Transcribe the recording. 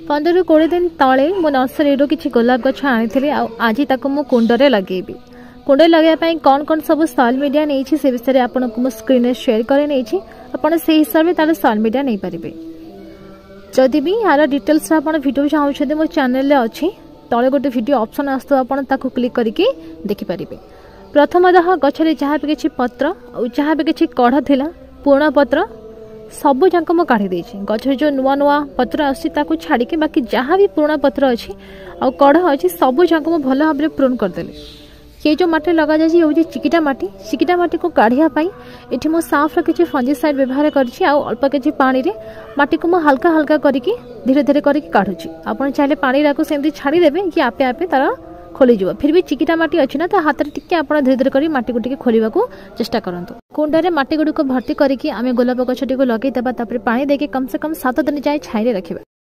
15 ରୁ 20 दिन तले मो नर्सरी किसी गोलाप गछ आनी आज मु कुंडे लगेबी। कुंडे लगे कौन कौन सब सोशल मीडिया नहीं से विषय में आपको स्क्रीन में शेयर कर नहीं आपड़ से हिसाब से तार सोशल मीडिया नहीं पारे। जदि भी यार डिटेल्स वीडियो चाहते मो चैनल अच्छी तले गोटे वीडियो ऑप्शन आसो आप क्लिक करके देखिपारे। प्रथमतः गछरे जहाँ भी किसी पत्र जहाँ भी किसी कढ़ थिला पुराणा पत्र सबू जाक मु काढ़ी देछि। गछरे जो नुआ नुआ पत्र आसी ताकू छाड़ी के बाकी जहाँ भी पुराणा पत्र अच्छी आ कढ़ अच्छी सबू जाक मु भल भाव में प्रून करदेली। ये जो माटी लगा जाए हूँ चिकिटा माटी को काढ़िया ये मो साफ्र किसी फंजीसाइड व्यवहार करछि आ अल्प किसी पानी रे माटी को मु हल्का हल्का करके धीरे धीरे करके काढ़ुछि। आपण चाहे पानी राको सेमती छाड़ी देबे कि आपे आपे तार खोली जीव। फिर भी चिकिटा माटी अच्छी ना तो हाथ में टिके आप धीरे धीरे कर माटी को खोलने को चेष्टा करंतु। कुंडे माटी गुड़ी को भर्ती करके आम गोलाप गछटी को लगेदेबा पानी देके कम से कम 7 दिन जाए छाई रखिबा।